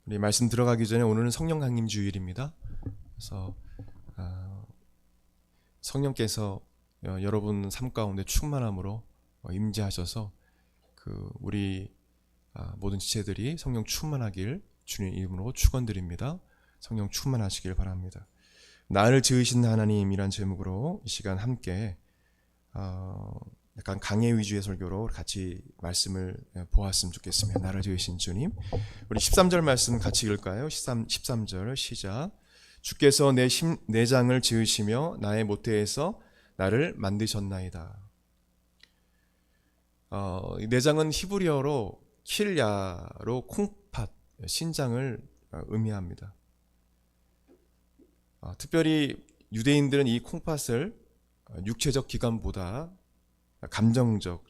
우리 말씀 들어가기 전에 오늘은 성령 강림 주일입니다. 그래서 성령께서 여러분 삶 가운데 충만함으로 임재하셔서 우리 모든 지체들이 성령 충만하길 주님 이름으로 축원드립니다. 성령 충만하시길 바랍니다. 나를 지으신 하나님이란 제목으로 이 시간 함께 약간 강해 위주의 설교로 같이 말씀을 보았으면 좋겠습니다. 나를 지으신 주님. 우리 13절 말씀 같이 읽을까요? 13절 시작. 주께서 내 내장을 지으시며 나의 모태에서 나를 만드셨나이다. 내장은 히브리어로 킬야로 콩팥, 신장을 의미합니다. 특별히 유대인들은 이 콩팥을 육체적 기관보다 감정적,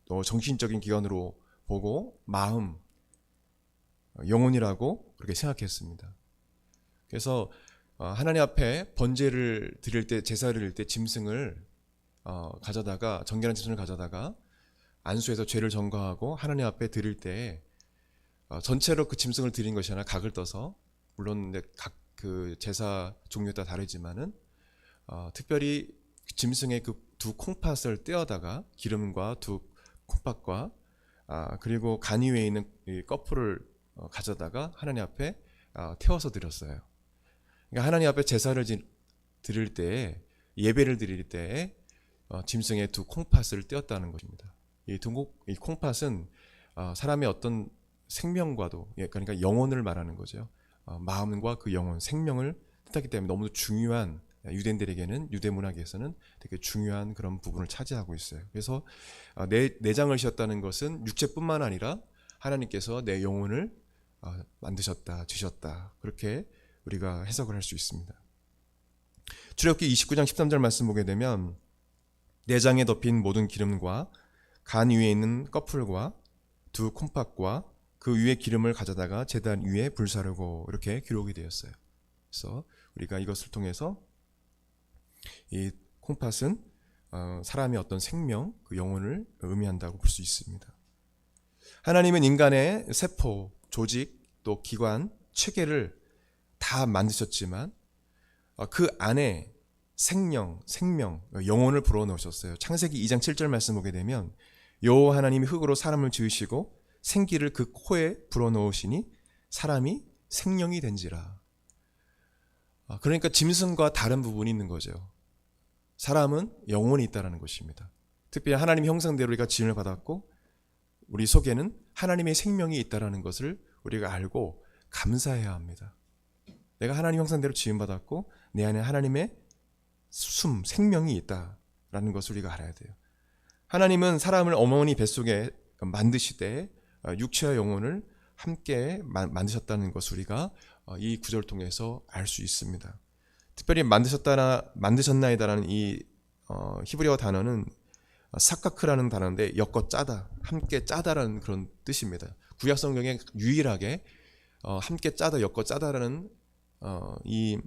또 정신적인 기관으로 보고 마음, 영혼이라고 그렇게 생각했습니다. 그래서 하나님 앞에 번제를 드릴 때, 제사를 드릴 때 짐승을 가져다가, 정결한 짐승을 가져다가 안수해서 죄를 전가하고 하나님 앞에 드릴 때 전체로 그 짐승을 드린 것이 아니라 각을 떠서, 물론 각 그 제사 종류에 따라 다르지만은 특별히 짐승의 그 두 콩팥을 떼어다가 기름과 두 콩팥과 그리고 간 위에 있는 이 껍풀을 가져다가 하나님 앞에 태워서 드렸어요. 그러니까 하나님 앞에 제사를 드릴 때, 예배를 드릴 때 짐승의 두 콩팥을 떼었다는 것입니다. 이 콩팥은 사람의 어떤 생명과도, 그러니까 영혼을 말하는 거죠. 마음과 그 영혼, 생명을 뜻하기 때문에 너무 중요한, 유대인들에게는, 유대 문학에서는 되게 중요한 그런 부분을 차지하고 있어요. 그래서 내장을 지었다는 것은 육체뿐만 아니라 하나님께서 내 영혼을 만드셨다, 지셨다, 그렇게 우리가 해석을 할 수 있습니다. 출애굽기 29장 13절 말씀 보게 되면 내장에 덮인 모든 기름과 간 위에 있는 껍풀과 두 콩팥과 그 위에 기름을 가져다가 제단 위에 불사르고, 이렇게 기록이 되었어요. 그래서 우리가 이것을 통해서 이 콩팥은 사람의 어떤 생명, 그 영혼을 의미한다고 볼 수 있습니다. 하나님은 인간의 세포, 조직, 또 기관, 체계를 다 만드셨지만 그 안에 생명, 영혼을 불어넣으셨어요. 창세기 2장 7절 말씀 보게 되면 여호와 하나님이 흙으로 사람을 지으시고 생기를 그 코에 불어넣으시니 사람이 생명이 된지라. 그러니까 짐승과 다른 부분이 있는 거죠. 사람은 영혼이 있다는 것입니다. 특별히 하나님의 형상대로 우리가 지음을 받았고 우리 속에는 하나님의 생명이 있다는 것을 우리가 알고 감사해야 합니다. 내가 하나님 형상대로 지음받았고 내 안에 하나님의 생명이 있다라는 것을 우리가 알아야 돼요. 하나님은 사람을 어머니 뱃속에 만드시되 육체와 영혼을 함께 만드셨다는 것을 우리가 이 구절을 통해서 알 수 있습니다. 특별히 만드셨나이다라는 이 히브리어 단어는 사카크라는 단어인데 엮어 짜다, 함께 짜다라는 그런 뜻입니다. 구약 성경에 유일하게 함께 짜다, 엮어 짜다라는 이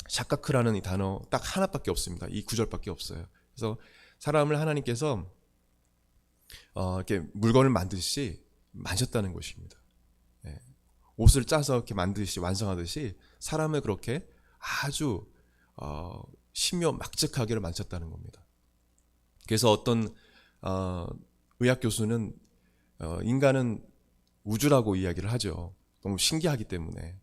샤카크라는 이 단어 딱 하나밖에 없습니다. 이 구절밖에 없어요. 그래서 사람을 하나님께서 이렇게 물건을 만드듯이 만졌다는 것입니다. 옷을 짜서 이렇게 만드듯이, 완성하듯이 사람을 그렇게 아주 심요 막직하게 만졌다는 겁니다. 그래서 어떤 의학 교수는 인간은 우주라고 이야기를 하죠. 너무 신기하기 때문에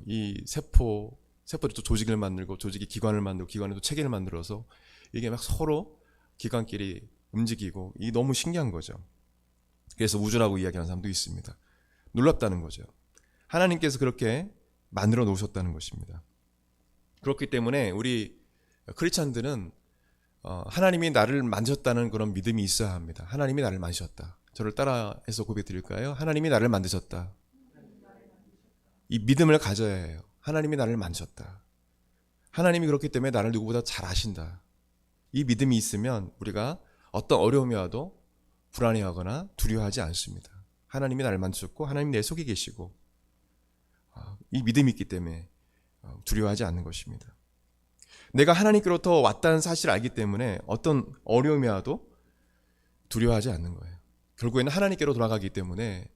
이 세포도 또 조직을 만들고, 조직이 기관을 만들고, 기관이 또 체계를 만들어서 이게 막 서로 기관끼리 움직이고, 이게 너무 신기한 거죠. 그래서 우주라고 이야기하는 사람도 있습니다. 놀랍다는 거죠. 하나님께서 그렇게 만들어 놓으셨다는 것입니다. 그렇기 때문에 우리 크리스찬들은 하나님이 나를 만드셨다는 그런 믿음이 있어야 합니다. 하나님이 나를 만드셨다. 저를 따라해서 고백 드릴까요? 하나님이 나를 만드셨다. 이 믿음을 가져야 해요. 하나님이 나를 만드셨다. 하나님이 그렇기 때문에 나를 누구보다 잘 아신다. 이 믿음이 있으면 우리가 어떤 어려움이 와도 불안해하거나 두려워하지 않습니다. 하나님이 나를 만드셨고 하나님이 내 속에 계시고 이 믿음이 있기 때문에 두려워하지 않는 것입니다. 내가 하나님께로부터 왔다는 사실을 알기 때문에 어떤 어려움이 와도 두려워하지 않는 거예요. 결국에는 하나님께로 돌아가기 때문에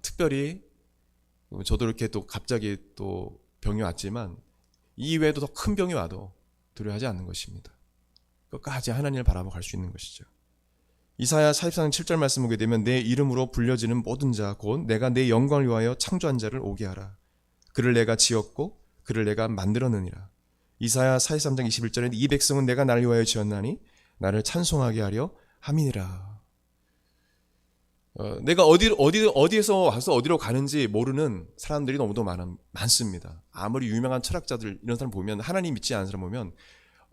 특별히 저도 이렇게 또 갑자기 또 병이 왔지만 이 외에도 더 큰 병이 와도 두려워하지 않는 것입니다. 끝까지 하나님을 바라보고 갈 수 있는 것이죠. 이사야 44장 7절 말씀 보게 되면 내 이름으로 불려지는 모든 자 곧 내가 내 영광을 위하여 창조한 자를 오게 하라. 그를 내가 지었고 그를 내가 만들었느니라. 이사야 43장 21절에 이 백성은 내가 나를 위하여 지었나니 나를 찬송하게 하려 함이니라. 내가 어디에서 와서 어디로 가는지 모르는 사람들이 너무도 많습니다. 아무리 유명한 철학자들 이런 사람 보면, 하나님 믿지 않는 사람 보면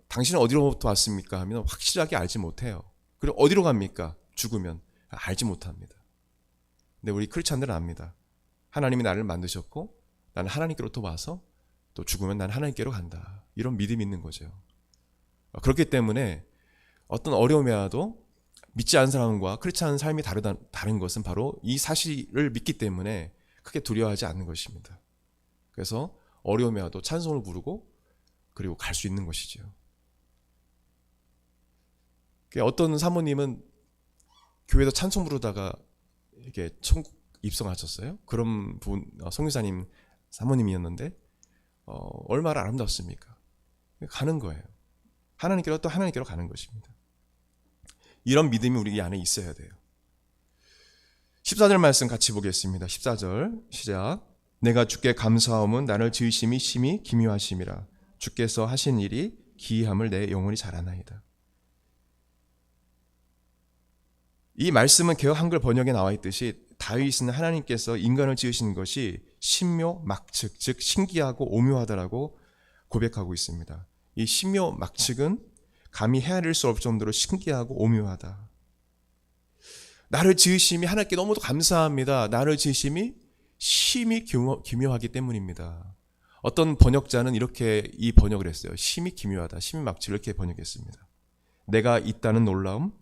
당신은 어디로부터 왔습니까 하면 확실하게 알지 못해요. 그리고 어디로 갑니까? 죽으면 알지 못합니다. 근데 우리 크리스찬들은 압니다. 하나님이 나를 만드셨고 나는 하나님께로부터 와서 또 죽으면 나는 하나님께로 간다. 이런 믿음이 있는 거죠. 그렇기 때문에 어떤 어려움이 와도 믿지 않는 사람과 크리스찬 삶이 다른 것은 바로 이 사실을 믿기 때문에 크게 두려워하지 않는 것입니다. 그래서 어려움이 와도 찬송을 부르고 그리고 갈 수 있는 것이죠. 어떤 사모님은 교회에서 찬송 부르다가 이렇게 천국 입성하셨어요. 그런 분, 선교사님 사모님이었는데 얼마나 아름답습니까? 가는 거예요. 하나님께로 또 하나님께로 가는 것입니다. 이런 믿음이 우리 안에 있어야 돼요. 14절 말씀 같이 보겠습니다. 14절 시작. 내가 주께 감사함은 나를 지으심이 심히 기묘하심이라. 주께서 하신 일이 기이함을 내 영혼이 잘 아나이다. 이 말씀은 개역 한글 번역에 나와 있듯이 다윗은 하나님께서 인간을 지으신 것이 신묘막측, 즉 신기하고 오묘하다라고 고백하고 있습니다. 이 신묘막측은 감히 헤아릴 수 없을 정도로 신기하고 오묘하다. 나를 지으심이 하나님께 너무도 감사합니다. 나를 지으심이 심히 기묘하기 때문입니다. 어떤 번역자는 이렇게 이 번역을 했어요. 심히 기묘하다, 심히 막측 이렇게 번역했습니다. 내가 있다는 놀라움,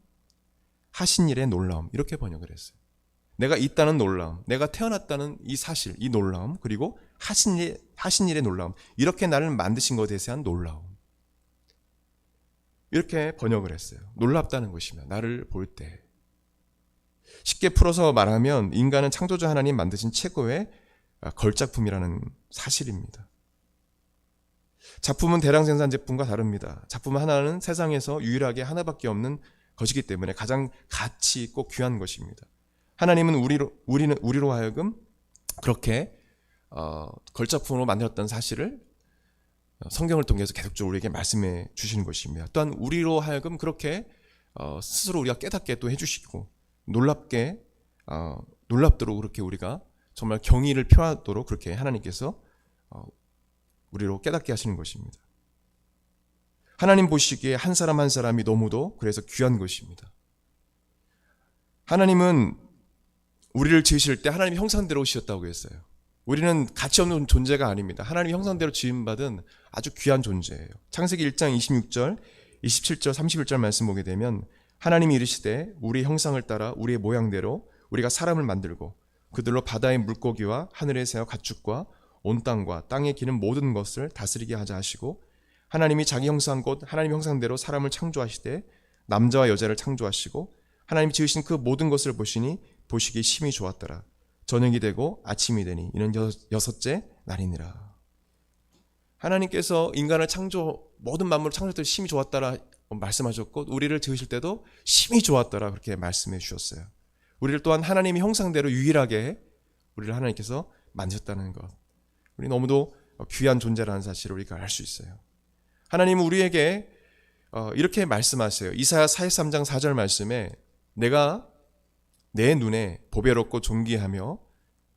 하신 일의 놀라움 이렇게 번역을 했어요. 내가 있다는 놀라움, 내가 태어났다는 이 사실, 이 놀라움, 그리고 하신 일의 놀라움, 이렇게 나를 만드신 것에 대한 놀라움, 이렇게 번역을 했어요. 놀랍다는 것입니다. 나를 볼 때. 쉽게 풀어서 말하면 인간은 창조주 하나님 만드신 최고의 걸작품이라는 사실입니다. 작품은 대량 생산 제품과 다릅니다. 작품 하나는 세상에서 유일하게 하나밖에 없는 것이기 때문에 가장 가치 있고 귀한 것입니다. 하나님은 우리로 하여금 그렇게 걸작품으로 만들었다는 사실을 성경을 통해서 계속적으로 우리에게 말씀해 주시는 것입니다. 또한 우리로 하여금 그렇게 스스로 우리가 깨닫게 또 해주시고 놀랍도록 그렇게 우리가 정말 경의를 표하도록 그렇게 하나님께서 우리로 깨닫게 하시는 것입니다. 하나님 보시기에 한 사람 한 사람이 너무도 그래서 귀한 것입니다. 하나님은 우리를 지으실 때 하나님 형상대로 지었다고 했어요. 우리는 가치 없는 존재가 아닙니다. 하나님 형상대로 지음받은 아주 귀한 존재예요. 창세기 1장 26절, 27절, 31절 말씀 보게 되면 하나님이 이르시되 우리 형상을 따라 우리의 모양대로 우리가 사람을 만들고 그들로 바다의 물고기와 하늘의 새와 가축과 온 땅과 땅에 기는 모든 것을 다스리게 하자 하시고 하나님이 자기 형상 곧 하나님 형상대로 사람을 창조하시되 남자와 여자를 창조하시고 하나님이 지으신 그 모든 것을 보시니 보시기 심히 좋았더라. 저녁이 되고 아침이 되니 이는 여섯째 날이니라. 하나님께서 인간을 모든 만물을 창조할 때 심히 좋았더라 말씀하셨고 우리를 지으실 때도 심히 좋았더라 그렇게 말씀해 주셨어요. 우리를 또한 하나님의 형상대로 유일하게 우리를 하나님께서 만드셨다는 것, 우리 너무도 귀한 존재라는 사실을 우리가 알 수 있어요. 하나님은 우리에게 이렇게 말씀하세요. 이사야 43장 4절 말씀에 내가 내 눈에 보배롭고 존귀하며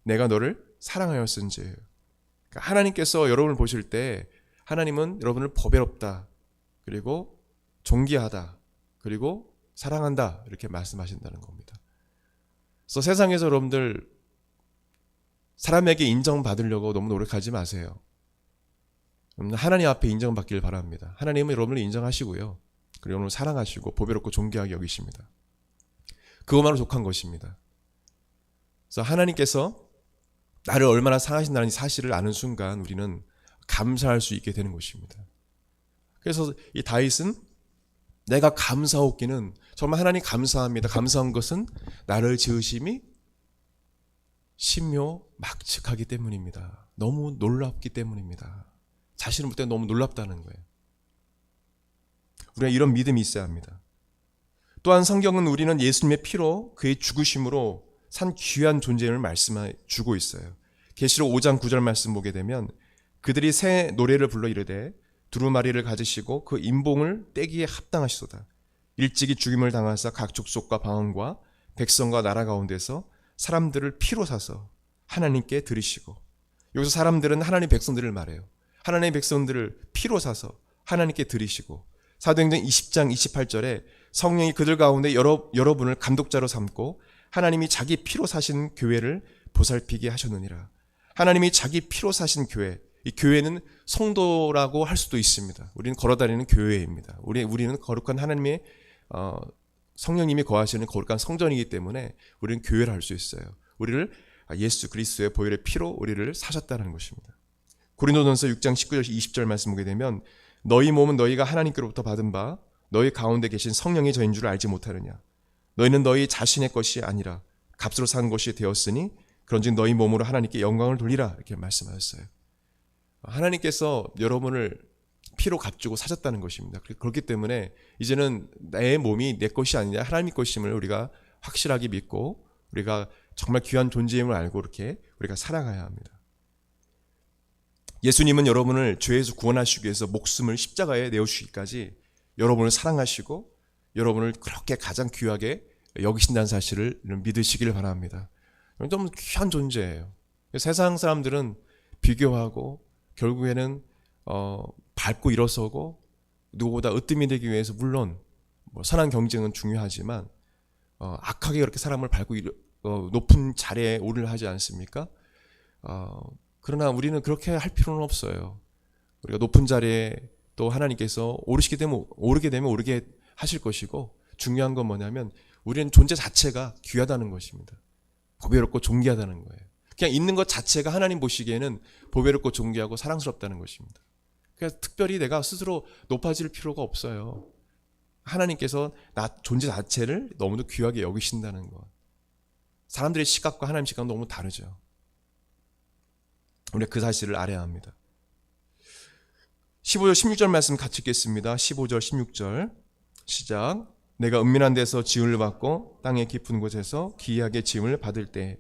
내가 너를 사랑하였은지. 그러니까 하나님께서 여러분을 보실 때 하나님은 여러분을 보배롭다, 그리고 존귀하다, 그리고 사랑한다 이렇게 말씀하신다는 겁니다. 그래서 세상에서 여러분들 사람에게 인정받으려고 너무 노력하지 마세요. 하나님 앞에 인정받길 바랍니다. 하나님은 여러분을 인정하시고요, 그리고 여러분을 사랑하시고 보배롭고 존귀하게 여기십니다. 그것만으로 족한 것입니다. 그래서 하나님께서 나를 얼마나 사랑하신다는 사실을 아는 순간 우리는 감사할 수 있게 되는 것입니다. 그래서 이 다윗은 내가 감사하옵기는 정말 하나님 감사합니다. 감사한 것은 나를 지으심이 신묘막측하기 때문입니다. 너무 놀랍기 때문입니다. 자신을 볼 때 너무 놀랍다는 거예요. 우리가 이런 믿음이 있어야 합니다. 또한 성경은 우리는 예수님의 피로 그의 죽으심으로 산 귀한 존재임을 말씀해 주고 있어요. 계시록 5장 9절 말씀 보게 되면 그들이 새 노래를 불러 이르되 두루마리를 가지시고 그 인봉을 떼기에 합당하시도다. 일찍이 죽임을 당하사 각 족속과 방언과 백성과 나라 가운데서 사람들을 피로 사서 하나님께 드리시고, 여기서 사람들은 하나님 백성들을 말해요. 하나님의 백성들을 피로 사서 하나님께 드리시고, 사도행전 20장 28절에 성령이 그들 가운데 여러분을 감독자로 삼고 하나님이 자기 피로 사신 교회를 보살피게 하셨느니라. 하나님이 자기 피로 사신 교회, 이 교회는 성도라고 할 수도 있습니다. 우리는 걸어다니는 교회입니다. 우리는 거룩한 하나님의 성령님이 거하시는 거룩한 성전이기 때문에 우리는 교회를 할 수 있어요. 우리를 예수 그리스도의 보혈의 피로 우리를 사셨다는 것입니다. 고린도전서 6장 19절 20절 말씀 보게 되면 너희 몸은 너희가 하나님께로부터 받은 바 너희 가운데 계신 성령이 저인 줄 알지 못하느냐. 너희는 너희 자신의 것이 아니라 값으로 산 것이 되었으니 그런즉 너희 몸으로 하나님께 영광을 돌리라, 이렇게 말씀하셨어요. 하나님께서 여러분을 피로 값주고 사셨다는 것입니다. 그렇기 때문에 이제는 내 몸이 내 것이 아니라 하나님의 것임을 우리가 확실하게 믿고 우리가 정말 귀한 존재임을 알고 이렇게 우리가 살아가야 합니다. 예수님은 여러분을 죄에서 구원하시기 위해서 목숨을 십자가에 내어주시기까지 여러분을 사랑하시고 여러분을 그렇게 가장 귀하게 여기신다는 사실을 믿으시길 바랍니다. 너무 귀한 존재예요. 세상 사람들은 비교하고 결국에는 밟고 일어서고 누구보다 으뜸이 되기 위해서 물론 선한 경쟁은 중요하지만 악하게 그렇게 사람을 밟고 높은 자리에 오르려 하지 않습니까? 그러나 우리는 그렇게 할 필요는 없어요. 우리가 높은 자리에 또 하나님께서 오르게 되면 오르게 하실 것이고, 중요한 건 뭐냐면 우리는 존재 자체가 귀하다는 것입니다. 보배롭고 존귀하다는 거예요. 그냥 있는 것 자체가 하나님 보시기에는 보배롭고 존귀하고 사랑스럽다는 것입니다. 그래서 특별히 내가 스스로 높아질 필요가 없어요. 하나님께서 나 존재 자체를 너무도 귀하게 여기신다는 것. 사람들의 시각과 하나님 시각은 너무 다르죠. 우리가 그 사실을 알아야 합니다. 15절 16절 말씀 같이 읽겠습니다. 15절 16절 시작. 내가 은밀한 데서 지음을 받고 땅의 깊은 곳에서 기이하게 지음을 받을 때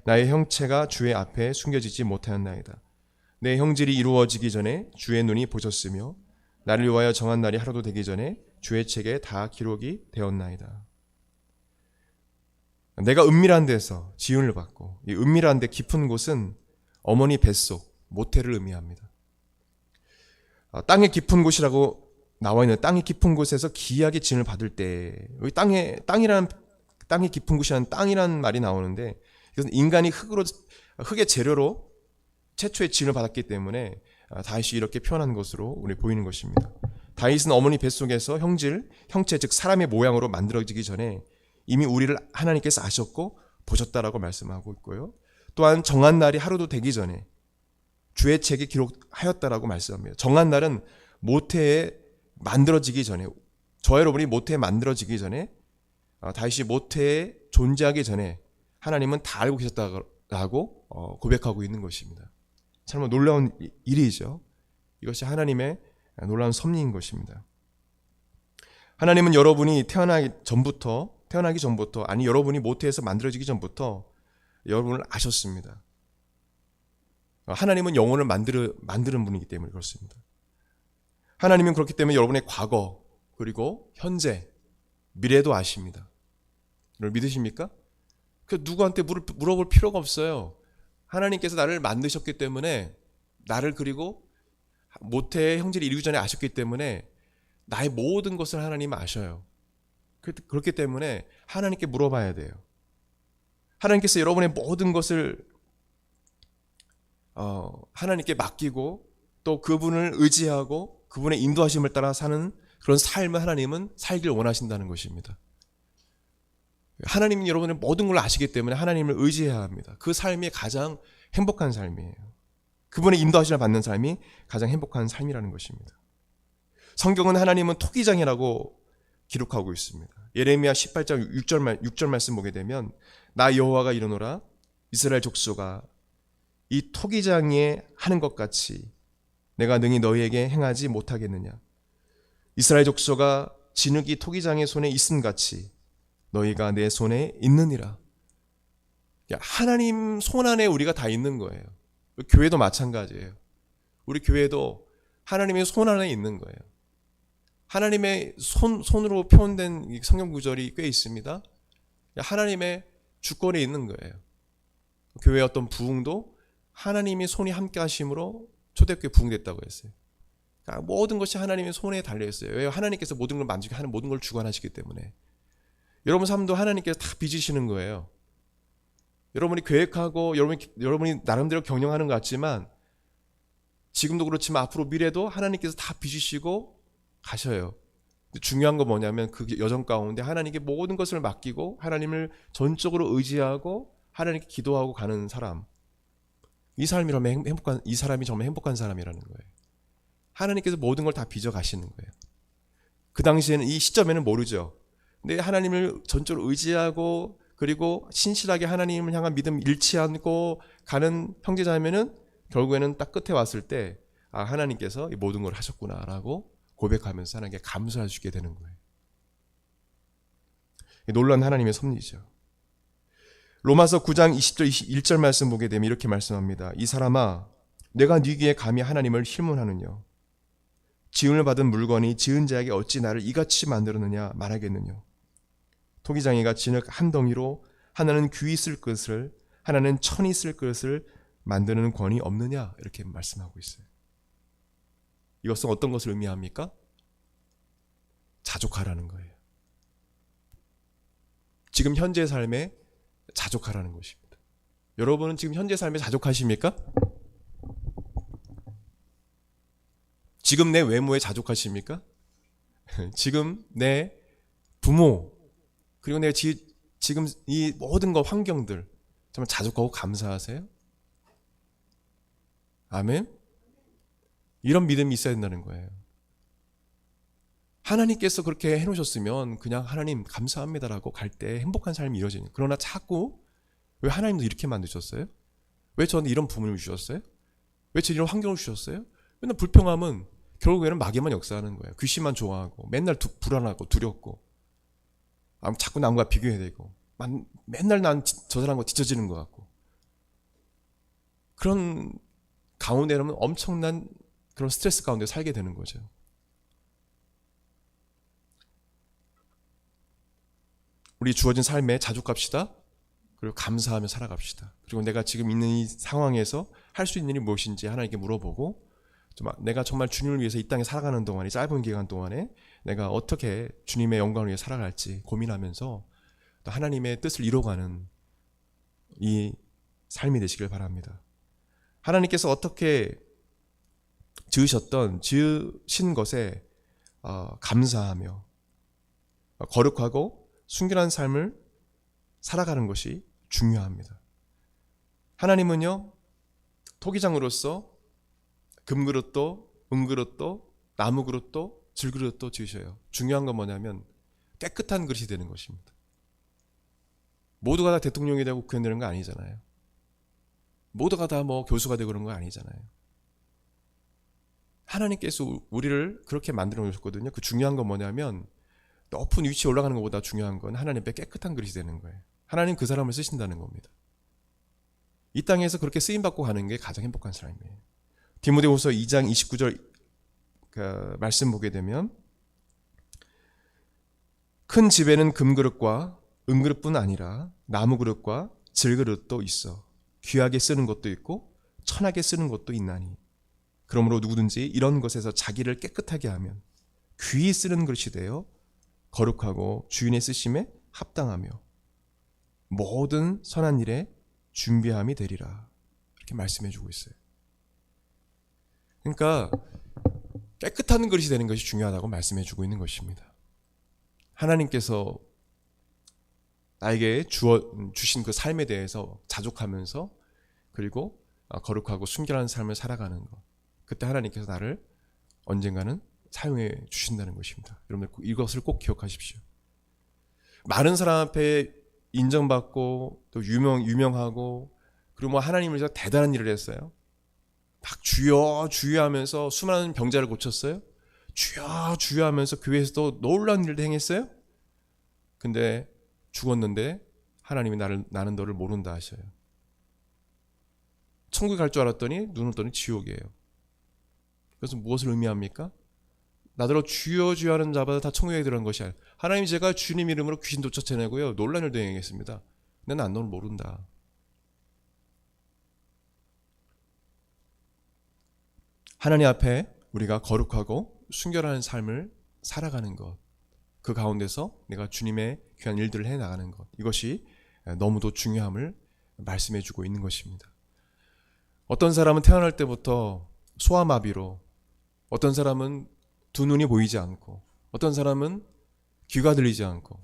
나의 형체가 주의 앞에 숨겨지지 못하였나이다. 내 형질이 이루어지기 전에 주의 눈이 보셨으며 나를 위하여 정한 날이 하루도 되기 전에 주의 책에 다 기록이 되었나이다. 내가 은밀한 데서 지음을 받고, 이 은밀한 데 깊은 곳은 어머니 뱃속 모태를 의미합니다. 땅의 깊은 곳이라고 나와 있는 땅의 깊은 곳에서 기이하게 지음을 받을 때, 여기 땅의 깊은 곳이라는 땅이라는 말이 나오는데, 이것은 인간이 흙의 재료로 최초의 지음을 받았기 때문에 다윗이 이렇게 표현한 것으로 우리 보이는 것입니다. 다윗은 어머니 뱃속에서 형체 즉 사람의 모양으로 만들어지기 전에 이미 우리를 하나님께서 아셨고 보셨다라고 말씀하고 있고요. 또한 정한 날이 하루도 되기 전에 주의 책에 기록하였다라고 말씀합니다. 정한 날은 모태에 만들어지기 전에, 저 여러분이 모태에 만들어지기 전에, 다윗이 모태에 존재하기 전에 하나님은 다 알고 계셨다고 고백하고 있는 것입니다. 정말 놀라운 일이죠. 이것이 하나님의 놀라운 섭리인 것입니다. 하나님은 여러분이 태어나기 전부터, 아니 여러분이 모태에서 만들어지기 전부터 여러분을 아셨습니다. 하나님은 영혼을 만드는 분이기 때문에 그렇습니다. 하나님은 그렇기 때문에 여러분의 과거, 그리고 현재, 미래도 아십니다. 여러분 믿으십니까? 누구한테 물어볼 필요가 없어요. 하나님께서 나를 만드셨기 때문에, 나를 그리고 모태의 형질이 이루기 전에 아셨기 때문에 나의 모든 것을 하나님은 아셔요. 그렇기 때문에 하나님께 물어봐야 돼요. 하나님께서 여러분의 모든 것을 하나님께 맡기고 또 그분을 의지하고 그분의 인도하심을 따라 사는 그런 삶을 하나님은 살길 원하신다는 것입니다. 하나님은 여러분의 모든 걸 아시기 때문에 하나님을 의지해야 합니다. 그 삶이 가장 행복한 삶이에요. 그분의 인도하심을 받는 삶이 가장 행복한 삶이라는 것입니다. 성경은 하나님은 토기장이라고 기록하고 있습니다. 예레미야 18장 6절 말씀 보게 되면 나 여호와가 이르노라 이스라엘 족속아, 이 토기장에 하는 것 같이 내가 능히 너희에게 행하지 못하겠느냐. 이스라엘 족속아, 진흙이 토기장의 손에 있음 같이 너희가 내 손에 있느니라. 하나님 손 안에 우리가 다 있는 거예요. 교회도 마찬가지예요. 우리 교회도 하나님의 손 안에 있는 거예요. 하나님의 손으로 표현된 성경 구절이 꽤 있습니다. 하나님의 주권에 있는 거예요. 교회의 어떤 부흥도 하나님의 손이 함께 하심으로 초대교회 부흥됐다고 했어요. 그러니까 모든 것이 하나님의 손에 달려있어요. 왜? 하나님께서 모든 걸 만지게 하는, 모든 걸 주관하시기 때문에. 여러분 삶도 하나님께서 다 빚으시는 거예요. 여러분이 계획하고 여러분이 나름대로 경영하는 것 같지만, 지금도 그렇지만 앞으로 미래도 하나님께서 다 빚으시고 가셔요. 중요한 건 뭐냐면 그 여정 가운데 하나님께 모든 것을 맡기고 하나님을 전적으로 의지하고 하나님께 기도하고 가는 사람, 이 사람이 정말 행복한 사람이라는 거예요. 하나님께서 모든 걸 다 빚어 가시는 거예요. 그 당시에는, 이 시점에는 모르죠. 근데 하나님을 전적으로 의지하고 그리고 신실하게 하나님을 향한 믿음 잃지 않고 가는 형제자매는 결국에는 딱 끝에 왔을 때, 아, 하나님께서 이 모든 걸 하셨구나라고 고백하면서 하나님께 감사해 주게 되는 거예요. 놀라운 하나님의 섭리죠. 로마서 9장 20절 21절 말씀 보게 되면 이렇게 말씀합니다. 이 사람아, 내가 네 귀에 감히 하나님을 힐문하느냐. 지음을 받은 물건이 지은 자에게 어찌 나를 이같이 만들었느냐 말하겠느냐. 토기장이가 진흙 한 덩이로 하나는 귀 있을 것을, 하나는 천이 있을 것을 만드는 권이 없느냐, 이렇게 말씀하고 있어요. 이것은 어떤 것을 의미합니까? 자족하라는 거예요. 지금 현재 삶에 자족하라는 것입니다. 여러분은 지금 현재 삶에 자족하십니까? 지금 내 외모에 자족하십니까? 지금 내 부모, 그리고 내가 지금 이 모든 것, 환경들 정말 자족하고 감사하세요? 아멘? 이런 믿음이 있어야 된다는 거예요. 하나님께서 그렇게 해놓으셨으면 그냥 하나님 감사합니다라고 갈 때 행복한 삶이 이루어지는. 그러나 자꾸 왜 하나님도 이렇게 만드셨어요? 왜 저한테 이런 부모님을 주셨어요? 왜 저한테 이런 환경을 주셨어요? 맨날 불평하면 결국에는 마귀만 역사하는 거예요. 귀신만 좋아하고 맨날 불안하고 두렵고 자꾸 남과 비교해야 되고 맨날 난 저 사람과 뒤처지는 것 같고, 그런 가운데는 엄청난 그런 스트레스 가운데 살게 되는 거죠. 우리 주어진 삶에 자족합시다. 그리고 감사하며 살아갑시다. 그리고 내가 지금 있는 이 상황에서 할 수 있는 일이 무엇인지 하나님께 물어보고, 내가 정말 주님을 위해서 이 땅에 살아가는 동안에, 짧은 기간 동안에 내가 어떻게 주님의 영광을 위해 살아갈지 고민하면서 또 하나님의 뜻을 이뤄가는 이 삶이 되시길 바랍니다. 하나님께서 어떻게 지으신 것에 감사하며 거룩하고 순결한 삶을 살아가는 것이 중요합니다. 하나님은요, 토기장으로서 금그릇도 은그릇도 나무그릇도 질그릇도 지으셔요. 중요한 건 뭐냐면 깨끗한 그릇이 되는 것입니다. 모두가 다 대통령이 되고 국회의원 되는 거 아니잖아요. 모두가 다 교수가 되고 그런 거 아니잖아요. 하나님께서 우리를 그렇게 만들어 놓으셨거든요. 그 중요한 건 뭐냐면 높은 위치에 올라가는 것보다 중요한 건 하나님 앞에 깨끗한 그릇이 되는 거예요. 하나님 그 사람을 쓰신다는 겁니다. 이 땅에서 그렇게 쓰임받고 가는 게 가장 행복한 삶이에요. 디모데후서 2장 29절 말씀 보게 되면, 큰 집에는 금그릇과 은그릇뿐 아니라 나무그릇과 질그릇도 있어 귀하게 쓰는 것도 있고 천하게 쓰는 것도 있나니, 그러므로 누구든지 이런 것에서 자기를 깨끗하게 하면 귀히 쓰는 그릇이 되어 거룩하고 주인의 쓰심에 합당하며 모든 선한 일에 준비함이 되리라, 이렇게 말씀해 주고 있어요. 그러니까 깨끗한 그릇이 되는 것이 중요하다고 말씀해 주고 있는 것입니다. 하나님께서 나에게 주신 그 삶에 대해서 자족하면서 그리고 거룩하고 순결한 삶을 살아가는 것, 그때 하나님께서 나를 언젠가는 사용해 주신다는 것입니다. 여러분들 이것을 꼭 기억하십시오. 많은 사람 앞에 인정받고 또 유명하고 그리고 뭐 하나님을 위해서 대단한 일을 했어요. 막 주여 주여 하면서 수많은 병자를 고쳤어요. 주여 주여 하면서 교회에서도 놀라운 일을 행했어요. 근데 죽었는데 하나님이 나는 너를 모른다 하셔요. 천국에 갈 줄 알았더니 눈을 떠니 지옥이에요. 그래서 무엇을 의미합니까? 나더러 주여 주여 하는 자마다 다 천국에 들어간 것이 아니라 하나님 제가 주님 이름으로 귀신도 쫓아내고요 놀라운 일도 행했습니다. 난 너를 모른다. 하나님 앞에 우리가 거룩하고 순결한 삶을 살아가는 것, 그 가운데서 내가 주님의 귀한 일들을 해나가는 것, 이것이 너무도 중요함을 말씀해 주고 있는 것입니다. 어떤 사람은 태어날 때부터 소아마비로, 어떤 사람은 두 눈이 보이지 않고, 어떤 사람은 귀가 들리지 않고,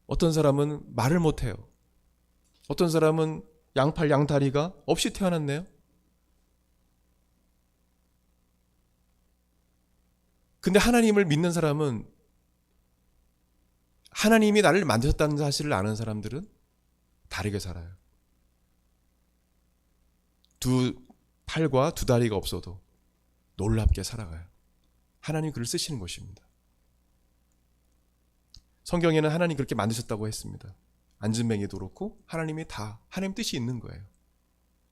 어떤 사람은 말을 못해요. 어떤 사람은 양팔 양다리가 없이 태어났네요. 근데 하나님을 믿는 사람은, 하나님이 나를 만드셨다는 사실을 아는 사람들은 다르게 살아요. 두 팔과 두 다리가 없어도 놀랍게 살아가요. 하나님이 그를 쓰시는 것입니다. 성경에는 하나님 그렇게 만드셨다고 했습니다. 안진뱅이도 그렇고 하나님이 다 하나님 뜻이 있는 거예요.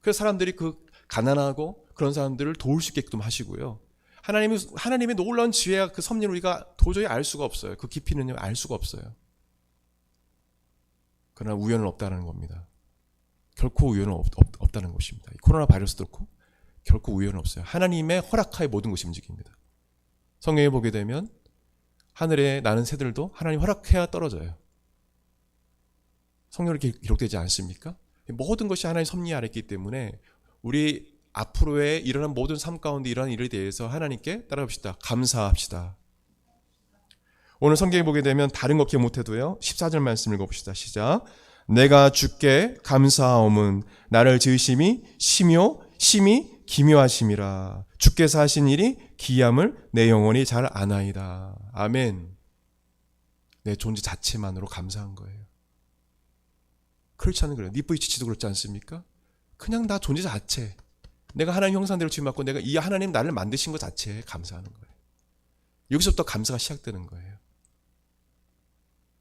그래서 사람들이 그 가난하고 그런 사람들을 도울 수 있게끔 하시고요. 하나님의 놀라운 지혜와 그 섭리를 우리가 도저히 알 수가 없어요. 그 깊이는 알 수가 없어요. 그러나 우연은 없다는 겁니다. 결코 우연은 없다는 것입니다. 코로나 바이러스도 그렇고 결코 우연은 없어요. 하나님의 허락하에 모든 것이 움직입니다. 성경에 보게 되면 하늘에 나는 새들도 하나님 허락해야 떨어져요. 성경에 기록되지 않습니까? 모든 것이 하나님의 섭리 아래 있기 때문에 우리 앞으로의 일어난 모든 삶 가운데 일어난 일에 대해서 하나님께 따라갑시다. 감사합시다. 오늘 성경에 보게 되면 다른 것 기억 못해도요 14절 말씀 읽어봅시다. 시작. 내가 주께 감사하옴은 나를 지으심이 심히 기묘하심이라. 주께서 하신 일이 기이함을 내 영혼이 잘 아나이다. 아멘. 내 존재 자체만으로 감사한 거예요. 그렇지 않은 거예요. 니부이치치도 그렇지 않습니까? 그냥 나 존재 자체, 내가 하나님 형상대로 지음받고 내가 이 하나님 나를 만드신 것 자체에 감사하는 거예요. 여기서부터 감사가 시작되는 거예요.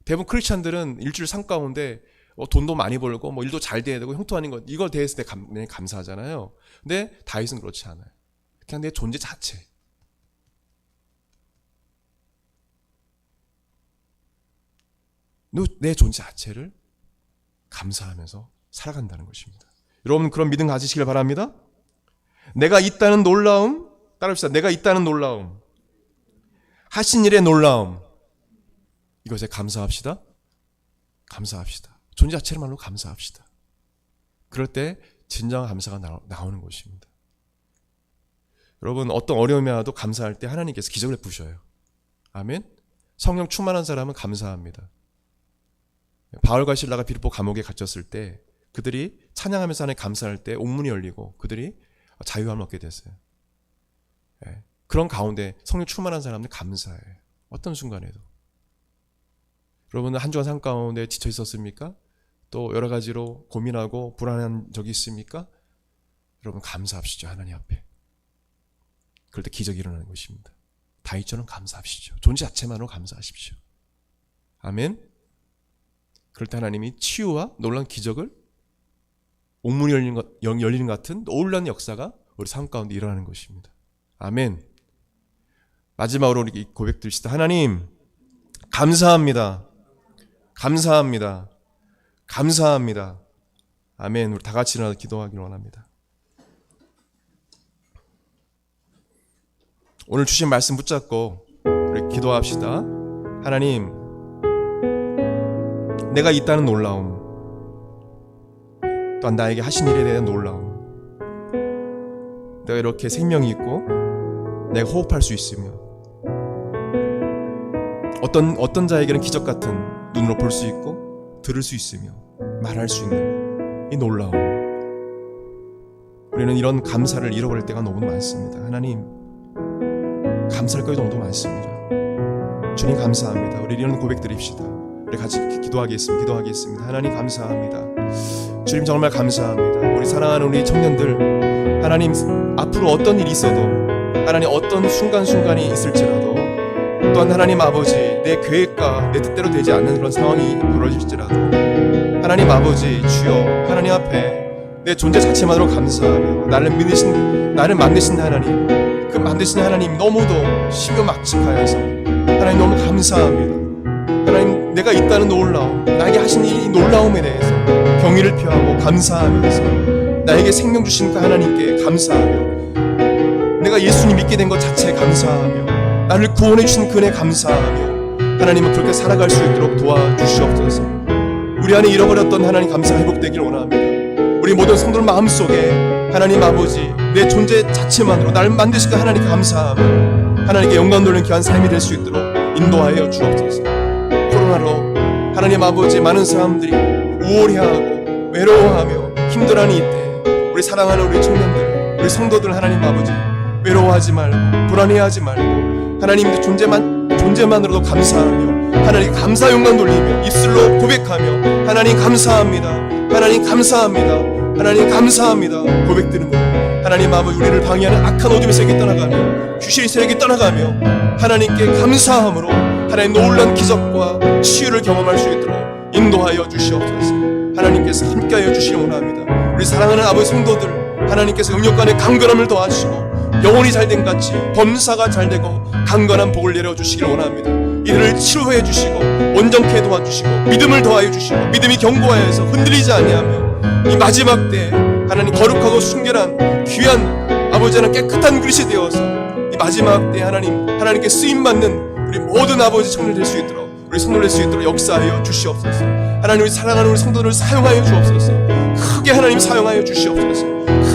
대부분 크리스찬들은 일주일 삶 가운데 돈도 많이 벌고 뭐 일도 잘 돼야 되고 형통하는 것, 이걸 대해서 내가 감사하잖아요. 근데 다윗은 그렇지 않아요. 그냥 내 존재 자체, 내 존재 자체를 감사하면서 살아간다는 것입니다. 여러분 그런 믿음 가지시길 바랍니다. 내가 있다는 놀라움, 따라합시다. 내가 있다는 놀라움, 하신 일의 놀라움, 이것에 감사합시다. 감사합시다. 존재 자체만으로 감사합시다. 그럴 때 진정한 감사가 나오는 것입니다. 여러분 어떤 어려움이 와도 감사할 때 하나님께서 기적을 베푸셔요. 아멘. 성령 충만한 사람은 감사합니다. 바울과 실라가 빌립보 감옥에 갇혔을 때 그들이 찬양하면서 하나님 감사할 때 옥문이 열리고 그들이 자유함을 얻게 됐어요. 그런 가운데 성령 충만한 사람은 감사해요. 어떤 순간에도. 여러분은 한 주간 삶 가운데 지쳐 있었습니까? 또 여러 가지로 고민하고 불안한 적이 있습니까? 여러분 감사합시죠. 하나님 앞에. 그럴 때 기적이 일어나는 것입니다. 다윗처럼 감사합시죠. 존재 자체만으로 감사하십시오. 아멘. 그럴 때 하나님이 치유와 놀라운 기적을, 옥문이 열리는 같은 놀라운 역사가 우리 삶 가운데 일어나는 것입니다. 아멘. 마지막으로 우리 고백드립시다. 하나님 감사합니다. 감사합니다. 감사합니다. 아멘. 우리 다 같이 일어나서 기도하기를 원합니다. 오늘 주신 말씀 붙잡고 우리 기도합시다. 하나님, 내가 있다는 놀라움, 또한 나에게 하신 일에 대한 놀라움, 내가 이렇게 생명이 있고 내가 호흡할 수 있으며 어떤 자에게는 기적 같은 눈으로 볼 수 있고 들을 수 있으며 말할 수 있는 이 놀라움, 우리는 이런 감사를 잃어버릴 때가 너무 많습니다. 하나님, 감사할 것이 너무 많습니다. 주님 감사합니다. 우리 이런 고백 드립시다. 우리 같이 기도하겠습니다. 하나님 감사합니다. 주님 정말 감사합니다. 우리 사랑하는 우리 청년들, 하나님 앞으로 어떤 일이 있어도, 하나님 어떤 순간순간이 있을지라도, 또한 하나님 아버지 내 계획과 내 뜻대로 되지 않는 그런 상황이 벌어질지라도, 하나님 아버지 주여 하나님 앞에 내 존재 자체만으로 감사하며 나를 만드신 하나님, 그 만드신 하나님 너무도 신묘막측하여서 하나님 너무 감사합니다. 하나님 내가 있다는 놀라움, 나에게 하신 이 놀라움에 대해서 경의를 표하고 감사하면서 나에게 생명 주신 그 하나님께 감사하며, 내가 예수님 믿게 된 것 자체에 감사하며, 나를 구원해 주신 그 은혜 감사하며, 하나님은 그렇게 살아갈 수 있도록 도와주시옵소서. 우리 안에 잃어버렸던 하나님 감사가 회복되길 원합니다. 우리 모든 성도들 마음속에 하나님 아버지 내 존재 자체만으로 나를 만드신 그 하나님께 감사하며 하나님께 영광 돌리는 귀한 삶이 될 수 있도록 인도하여 주옵소서. 코로나로 하나님 아버지 많은 사람들이 우울해하고 외로워하며 힘들어하는 이때, 우리 사랑하는 우리 청년들, 우리 성도들 하나님 아버지 외로워하지 말고 불안해하지 말고 하나님의 존재만으로도 감사하며 하나님 감사 영광 돌리며 입술로 고백하며 하나님 감사합니다, 하나님 감사합니다, 하나님 감사합니다 고백 드리며 하나님 아버지 우리를 방해하는 악한 어둠의 세력이 떠나가며 귀신의 세력이 떠나가며 하나님께 감사함으로 하나님 놀라운 기적과 치유를 경험할 수 있도록 인도하여 주시옵소서. 하나님께서 함께하여 주시기 원합니다. 우리 사랑하는 아버지 성도들, 하나님께서 응력간의 강건함을 더하시고 영혼이 잘된 같이 범사가 잘되고 강건한 복을 내려주시길 원합니다. 이들을 치료해 주시고 온전케 도와주시고 믿음을 더하여 주시고 믿음이 견고하여서 흔들리지 아니하며 이 마지막 때에 하나님 거룩하고 순결한 귀한 아버지 하나님 깨끗한 그릇이 되어서 이 마지막 때에 하나님께 쓰임받는 우리 모든 아버지 청년 될 수 있도록, 우리 성도 될 수 있도록 역사하여 주시옵소서. 하나님 우리 사랑하는 우리 성도들을 사용하여 주옵소서. 크게 하나님 사용하여 주시옵소서.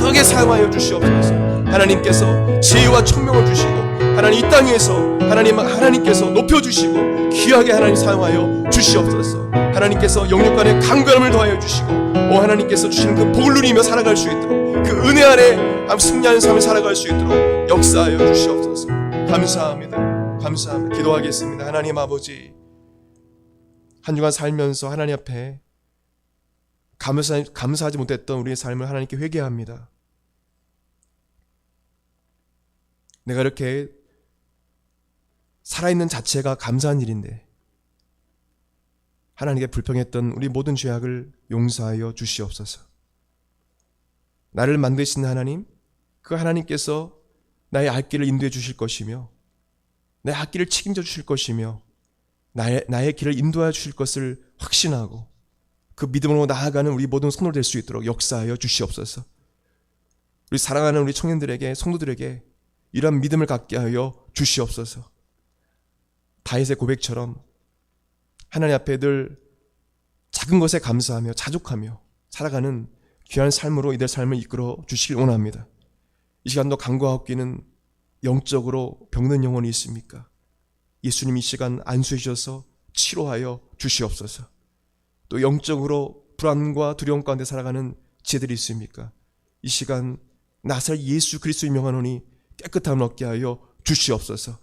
크게 사용하여 주시옵소서. 하나님께서 지혜와 총명을 주시고 하나님 이 땅에서 하나님께서 높여주시고 귀하게 하나님 사용하여 주시옵소서. 하나님께서 영육간의 강건함을 더하여 주시고 하나님께서 주시는 그 복을 누리며 살아갈 수 있도록 그 은혜 아래 승리하는 삶을 살아갈 수 있도록 역사하여 주시옵소서. 감사합니다. 감사합니다. 기도하겠습니다. 하나님 아버지, 한 주간 살면서 하나님 앞에 감사하지 못했던 우리의 삶을 하나님께 회개합니다. 내가 이렇게 살아있는 자체가 감사한 일인데 하나님께 불평했던 우리 모든 죄악을 용서하여 주시옵소서. 나를 만드신 하나님, 그 하나님께서 나의 앞길을 인도해 주실 것이며 내 앞길을 책임져 주실 것이며 나의 길을 인도해 주실 것을 확신하고 그 믿음으로 나아가는 우리 모든 성도들 될 수 있도록 역사하여 주시옵소서. 우리 사랑하는 우리 청년들에게, 성도들에게 이런 믿음을 갖게 하여 주시옵소서. 다윗의 고백처럼 하나님 앞에 늘 작은 것에 감사하며 자족하며 살아가는 귀한 삶으로 이들 삶을 이끌어 주시길 원합니다. 이 시간도 간구하옵기는 영적으로 병든 영혼이 있습니까? 예수님 이 시간 안수해 주셔서 치료하여 주시옵소서. 또 영적으로 불안과 두려움 가운데 살아가는 지혜들이 있습니까? 이 시간 나사렛 예수 그리스도의 명하노니 깨끗함을 얻게 하여 주시옵소서.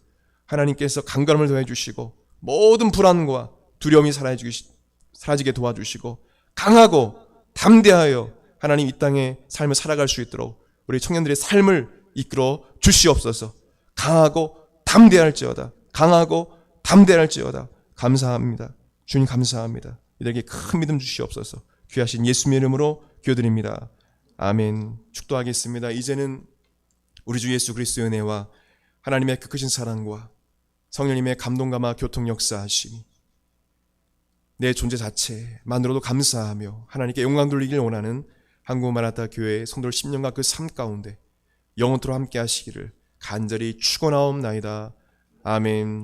하나님께서 강건함을 더해 주시고 모든 불안과 두려움이 사라지게 도와주시고 강하고 담대하여 하나님 이 땅의 삶을 살아갈 수 있도록 우리 청년들의 삶을 이끌어 주시옵소서. 강하고 담대할지어다. 강하고 담대할지어다. 감사합니다. 주님 감사합니다. 이들에게 큰 믿음 주시옵소서. 귀하신 예수님의 이름으로 기도드립니다. 아멘. 축도하겠습니다. 이제는 우리 주 예수 그리스도의 은혜와 하나님의 그 크신 사랑과 성령님의 감동감화 교통 역사하심이 내 존재 자체만으로도 감사하며 하나님께 영광 돌리길 원하는 한국마라타 교회의 성도들 10년간 그 삶 가운데 영원토록 함께 하시기를 간절히 축원하옵나이다. 아멘.